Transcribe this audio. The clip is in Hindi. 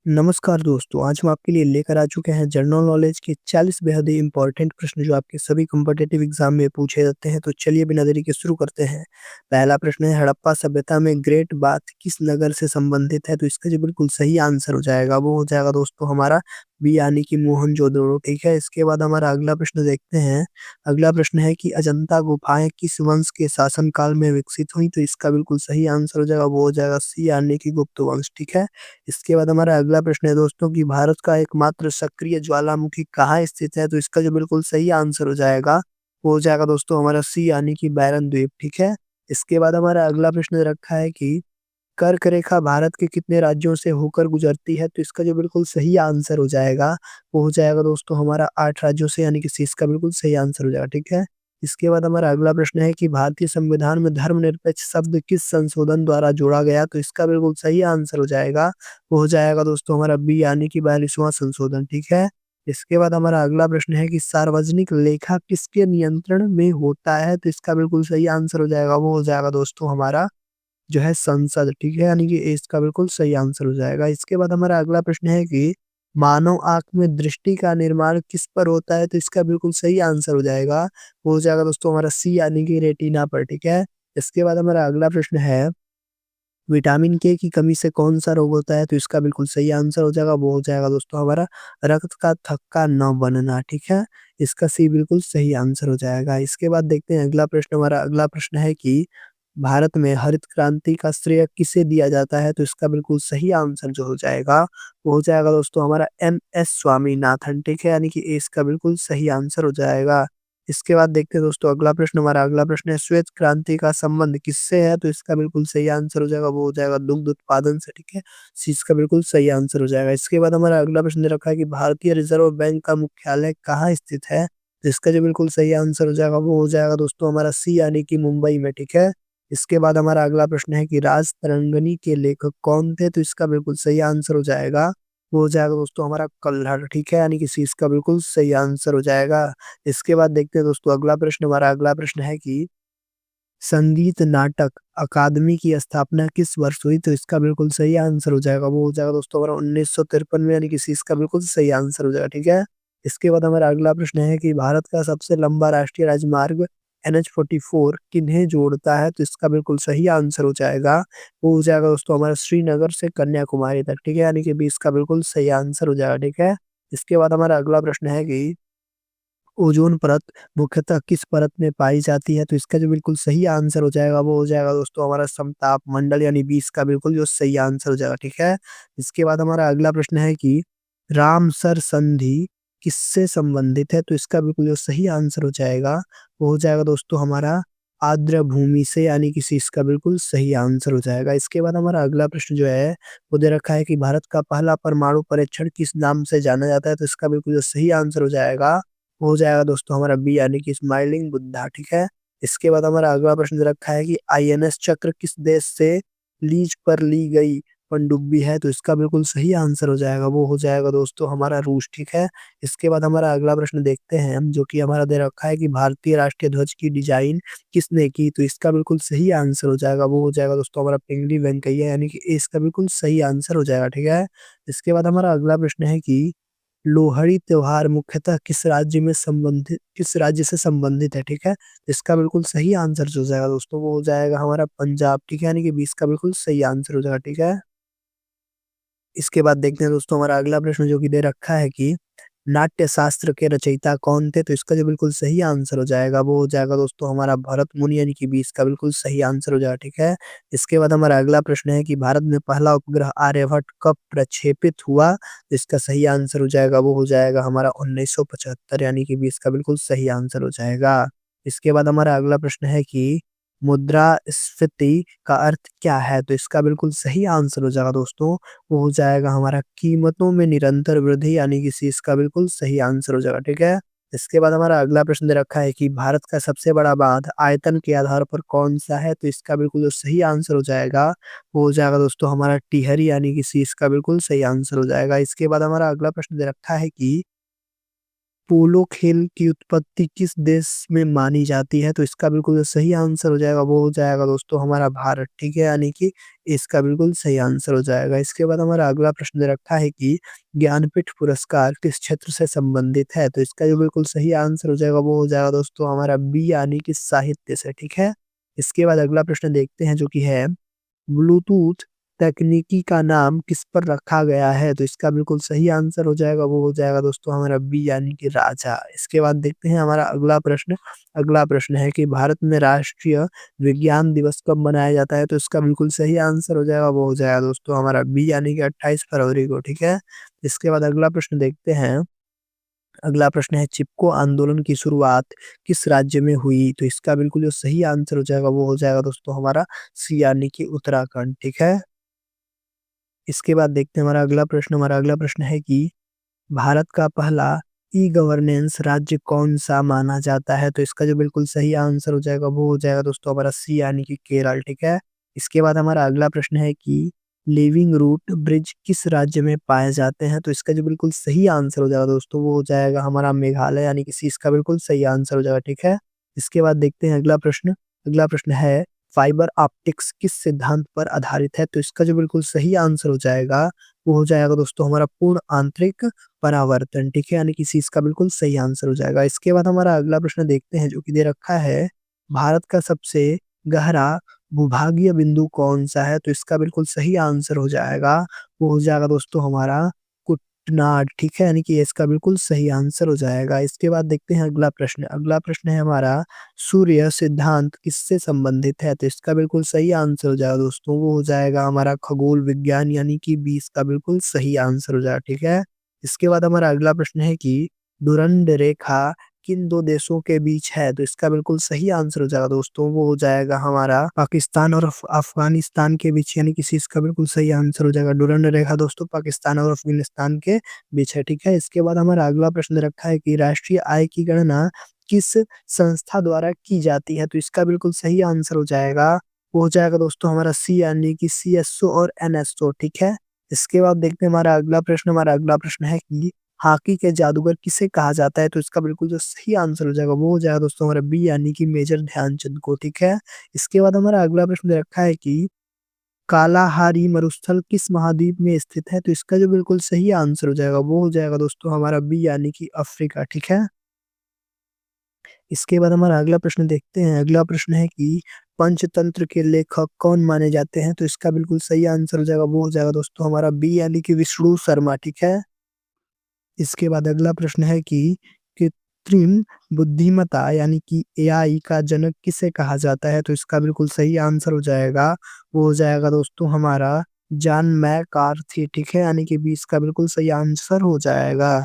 नमस्कार दोस्तों, आज हम आपके लिए लेकर आ चुके हैं जनरल नॉलेज के 40 बेहद ही इम्पोर्टेंट प्रश्न जो आपके सभी कॉम्पिटिटिव एग्जाम में पूछे जाते हैं। तो चलिए बिना देरी के शुरू करते हैं। पहला प्रश्न है, हड़प्पा सभ्यता में ग्रेट बाथ किस नगर से संबंधित है? तो इसका जो बिल्कुल सही आंसर हो जाएगा वो हो जाएगा दोस्तों हमारा बी यानी कि मोहनजोदड़ो। ठीक है, इसके बाद हमारा अगला प्रश्न देखते हैं। अगला प्रश्न है कि अजंता गुफाएं किस वंश के शासनकाल में विकसित हुई? तो इसका बिल्कुल सही आंसर हो जाएगा वो हो जाएगा सी यानी कि गुप्त वंश। ठीक है, इसके बाद हमारा अगला प्रश्न है दोस्तों कि भारत का एकमात्र सक्रिय ज्वालामुखी कहाँ स्थित है? तो इसका जो बिल्कुल सही आंसर हो जाएगा, वो हो जाएगा दोस्तों हमारा सी यानी कि बैरन द्वीप। ठीक है? इसके बाद हमारा अगला प्रश्न रखा है कि कर्क रेखा भारत के कितने राज्यों से होकर गुजरती है? तो इसका जो बिल्कुल सही आंसर हो जाएगा, वो हो जाएगा दोस्तों हमारा 8 राज्यों से यानी कि सी इसका बिल्कुल सही आंसर हो जाएगा। ठीक है? इसके बाद हमारा अगला प्रश्न है कि भारतीय संविधान में धर्मनिरपेक्ष शब्द किस संशोधन द्वारा जोड़ा गया? तो इसका बिल्कुल सही आंसर हो जाएगा, वो हो जाएगा दोस्तों हमारा बी यानी कि 42वां संशोधन। ठीक है? इसके बाद हमारा अगला प्रश्न है कि सार्वजनिक लेखा किसके नियंत्रण में होता है? तो इसका बिल्कुल सही आंसर हो जाएगा, वो हो जाएगा दोस्तों हमारा जो है संसद। ठीक है? यानी कि ए इसका बिल्कुल सही आंसर हो जाएगा। इसके बाद हमारा अगला प्रश्न है कि मानव आँख में दृष्टि का निर्माण किस पर होता है? तो इसका बिल्कुल सही आंसर हो जाएगा, वो हो जाएगा दोस्तों हमारा सी यानी कि रेटिना पर। ठीक है? इसके बाद हमारा अगला प्रश्न है, विटामिन के की कमी से कौन-सा रोग होता है? तो इसका बिल्कुल सही आंसर हो जाएगा, वो हो जाएगा दोस्तों हमारा रक्त का थक्का न बनना। ठीक है? इसका सी बिल्कुल सही आंसर हो जाएगा। इसके बाद देखते हैं अगला प्रश्न, हमारा अगला प्रश्न है कि भारत में हरित क्रांति का श्रेय किसे दिया जाता है? तो इसका बिल्कुल सही आंसर जो हो जाएगा, वो हो जाएगा दोस्तों हमारा एम.एस. स्वामीनाथन। ठीक है? यानी कि ए इसका बिल्कुल सही आंसर हो जाएगा। इसके बाद देखते हैं दोस्तों अगला प्रश्न, हमारा अगला प्रश्न है, श्वेत क्रांति का संबंध किससे है? तो इसका बिल्कुल सही आंसर हो जाएगा, वो हो जाएगा दुग्ध उत्पादन से। ठीक है? सी इसका बिल्कुल सही आंसर हो जाएगा। इसके बाद हमारा अगला प्रश्न दे रखा है कि भारतीय रिज़र्व बैंक का मुख्यालय कहाँ स्थित है? तो इसका जो बिल्कुल सही आंसर हो जाएगा, वो हो जाएगा दोस्तों हमारा सी यानी कि मुंबई में। ठीक है? इसके बाद हमारा अगला प्रश्न है कि राजतरंगिणी के लेखक कौन थे? तो इसका बिल्कुल सही आंसर हो जाएगा, वो हो जाएगा दोस्तों हमारा कल्हड़। ठीक है? यानी कि सी इसका बिल्कुल सही आंसर हो जाएगा। इसके बाद देखते हैं दोस्तों अगला प्रश्न, हमारा अगला प्रश्न है कि संगीत नाटक अकादमी की स्थापना किस वर्ष हुई? तो इसका बिल्कुल सही आंसर हो जाएगा, वो हो जाएगा दोस्तों हमारा 1953 में, यानी कि सी इसका बिल्कुल सही आंसर हो जाएगा। ठीक है? इसके बाद हमारा अगला प्रश्न है कि भारत का सबसे लंबा राष्ट्रीय राजमार्ग NH-44 किन्हें जोड़ता है? तो इसका बिल्कुल सही आंसर हो जाएगा, वो हो जाएगा दोस्तों हमारा श्रीनगर से कन्याकुमारी तक। ठीक है? यानी कि बी इसका बिल्कुल सही आंसर हो जाएगा। ठीक है? इसके बाद हमारा अगला प्रश्न है कि ओज़ोन परत मुख्यतः किस परत में पाई जाती है? तो इसका जो बिल्कुल सही आंसर हो जाएगा, वो हो जाएगा दोस्तों हमारा समताप मंडल, यानी 20 का बिल्कुल जो सही आंसर हो जाएगा। ठीक है? इसके बाद हमारा अगला प्रश्न है कि रामसर संधि किससे संबंधित है? तो इसका बिल्कुल जो सही आंसर हो जाएगा, वो हो जाएगा दोस्तों हमारा आर्द्र भूमि से, यानी कि सी इसका बिल्कुल सही आंसर हो जाएगा। इसके बाद हमारा अगला प्रश्न जो है, वो दे रखा है कि भारत का पहला परमाणु परीक्षण किस नाम से जाना जाता है? तो इसका बिल्कुल जो सही आंसर हो जाएगा, वो हो जाएगा दोस्तों हमारा बी यानी कि स्माइलिंग बुद्धा। ठीक है? इसके बाद हमारा अगला प्रश्न दे रखा है कि आईएनएस चक्र किस देश से लीज पर ली गई पनडुब्बी है? तो इसका बिल्कुल सही आंसर हो जाएगा, वो हो जाएगा दोस्तों हमारा रूस। ठीक है? इसके बाद हमारा अगला प्रश्न देखते हैं हम, जो कि हमारा दे रखा है कि भारतीय राष्ट्रीय ध्वज की डिज़ाइन किसने की? तो इसका बिल्कुल सही आंसर हो जाएगा, वो हो जाएगा दोस्तों हमारा पिंगली वेंकैया, यानी कि ए इसका बिल्कुल सही आंसर हो जाएगा। ठीक है? इसके बाद हमारा अगला प्रश्न है कि लोहड़ी त्योहार मुख्यतः किस राज्य से संबंधित है? ठीक है? इसका बिल्कुल सही आंसर जो हो जाएगा दोस्तों, वो हो जाएगा हमारा पंजाब। ठीक है? यानी कि 20 का बिल्कुल सही आंसर हो जाएगा। ठीक है? इसके बाद देखते हैं दोस्तों हमारा अगला प्रश्न, जो कि दे रखा है कि नाट्य शास्त्र के रचयिता कौन थे? तो इसका जो बिल्कुल सही आंसर हो जाएगा, वो हो जाएगा दोस्तों हमारा भरत मुनि, यानी कि 20 का बिल्कुल सही आंसर हो जाएगा। ठीक है? इसके बाद हमारा अगला प्रश्न है कि भारत में पहला उपग्रह आर्यभट्ट कब प्रक्षेपित हुआ? तो इसका सही आंसर हो जाएगा, वो हो जाएगा हमारा 1975, यानी कि 20 का बिल्कुल सही आंसर हो जाएगा। इसके बाद हमारा अगला प्रश्न है कि मुद्रास्फीति का अर्थ क्या है? तो इसका बिल्कुल सही आंसर हो जाएगा दोस्तों, वो हो जाएगा हमारा कीमतों में निरंतर वृद्धि, यानी कि सी इसका बिल्कुल सही आंसर हो जाएगा। ठीक है? इसके बाद हमारा अगला प्रश्न दे रखा है कि भारत का सबसे बड़ा बाँध आयतन के आधार पर कौन-सा है? तो इसका बिल्कुल जो सही आंसर हो जाएगा, वो हो जाएगा दोस्तों हमारा टिहरी, यानी कि सी इसका बिल्कुल सही आंसर हो जाएगा। इसके बाद हमारा अगला प्रश्न दे रखा है कि पोलो खेल की उत्पत्ति किस देश में मानी जाती है? तो इसका बिल्कुल जो सही आंसर हो जाएगा वो हो जाएगा दोस्तों हमारा भारत, ठीक है? यानी कि इसका बिल्कुल सही आंसर हो जाएगा। इसके बाद हमारा अगला प्रश्न दे रखा है कि ज्ञानपीठ पुरस्कार किस क्षेत्र से संबंधित है? तो इसका जो बिल्कुल सही आंसर हो जाएगा वो हो जाएगा दोस्तों हमारा बी यानी कि साहित्य से, ठीक है? इसके बाद अगला प्रश्न देखते हैं जो कि है ब्लूटूथ तकनीकी का नाम किस पर रखा गया है? तो इसका बिल्कुल सही आंसर हो जाएगा वो हो जाएगा दोस्तों हमारा बी यानी कि राजा। इसके बाद देखते हैं हमारा अगला प्रश्न। अगला प्रश्न है कि भारत में राष्ट्रीय विज्ञान दिवस कब मनाया जाता है? तो इसका बिल्कुल सही आंसर हो जाएगा वो हो जाएगा दोस्तों हमारा बी यानी कि 28 फरवरी को, ठीक है? इसके बाद अगला प्रश्न देखते हैं। अगला प्रश्न है चिपको आंदोलन की शुरुआत किस राज्य में हुई? तो इसका बिल्कुल जो सही आंसर हो जाएगा वो हो जाएगा दोस्तों हमारा सी यानी कि उत्तराखंड, ठीक है? इसके बाद देखते हैं हमारा अगला प्रश्न है कि भारत का पहला ई-गवर्नेंस राज्य कौन-सा माना जाता है? तो इसका जो बिल्कुल सही आंसर हो जाएगा वो हो जाएगा दोस्तों हमारा सी यानी कि केरल, ठीक है? इसके बाद हमारा अगला प्रश्न है कि लिविंग रूट ब्रिज किस राज्य में पाए जाते हैं? तो इसका जो बिल्कुल सही आंसर हो जाएगा दोस्तों वो हो जाएगा हमारा मेघालय यानी कि सी इसका बिल्कुल सही आंसर हो जाएगा, ठीक है? इसके बाद देखते हैं अगला प्रश्न। अगला प्रश्न है फाइबर ऑप्टिक्स किस सिद्धांत पर आधारित है? तो इसका जो बिल्कुल सही आंसर हो जाएगा वो हो जाएगा दोस्तों हमारा पूर्ण आंतरिक परावर्तन, ठीक है? यानी कि सी इसका बिल्कुल सही आंसर हो जाएगा। इसके बाद हमारा अगला प्रश्न देखते हैं जो कि दे रखा है, भारत का सबसे गहरा भूभागीय बिंदु कौन-सा है? तो इसका बिल्कुल सही आंसर हो जाएगा, वो हो जाएगा दोस्तों हमारा कुटनाड, ठीक है? यानी कि ये इसका बिल्कुल सही आंसर हो जाएगा। इसके बाद देखते हैं अगला प्रश्न। अगला प्रश्न है हमारा सूर्य सिद्धांत किससे संबंधित है? तो इसका बिल्कुल सही आंसर हो जाएगा दोस्तों, वो हो जाएगा हमारा खगोल विज्ञान यानी कि बी इसका बिल्कुल सही आंसर हो जाएगा, ठीक है? इसके बाद हमारा अगला प्रश्न है कि डुरंड रेखा किन 2 देशों के बीच है? तो इसका बिल्कुल सही आंसर हो जाएगा दोस्तों, वो हो जाएगा हमारा पाकिस्तान और अफ़गानिस्तान के बीच यानी कि सी इसका बिल्कुल सही आंसर हो जाएगा। डुरंड रेखा दोस्तों पाकिस्तान और अफ़गानिस्तान के बीच है, ठीक है? इसके बाद हमारा अगला प्रश्न रखा है कि राष्ट्रीय आय की गणना किस संस्था द्वारा की जाती है? तो इसका बिल्कुल सही आंसर हो जाएगा, वो हो जाएगा दोस्तों हमारा सी यानी कि सीएसओ और एनएसओ, ठीक है? इसके बाद देखते हैं हमारा अगला प्रश्न है कि हॉकी के जादूगर किसे कहा जाता है? तो इसका बिल्कुल जो सही आंसर हो जाएगा वो हो जाएगा दोस्तों हमारा बी यानी कि मेजर ध्यानचंद को, ठीक है? इसके बाद हमारा अगला प्रश्न दे रखा है कि कालाहारी मरुस्थल किस महाद्वीप में स्थित है? तो इसका जो बिल्कुल सही आंसर हो जाएगा वो हो जाएगा दोस्तों हमारा बी यानी कि अफ्रीका, ठीक है? इसके बाद हमारा अगला प्रश्न देखते हैं। अगला प्रश्न है कि पंचतंत्र के लेखक कौन माने जाते हैं? तो इसका बिल्कुल सही आंसर हो जाएगा वो हो जाएगा दोस्तों हमारा बी यानी कि विष्णु शर्मा, ठीक है? इसके बाद अगला प्रश्न है कि कृत्रिम बुद्धिमत्ता यानी कि एआई का जनक किसे कहा जाता है? तो इसका बिल्कुल सही आंसर हो जाएगा, वो हो जाएगा दोस्तों हमारा जॉन मैकार्थी, ठीक है? यानी कि बी इसका बिल्कुल सही आंसर हो जाएगा।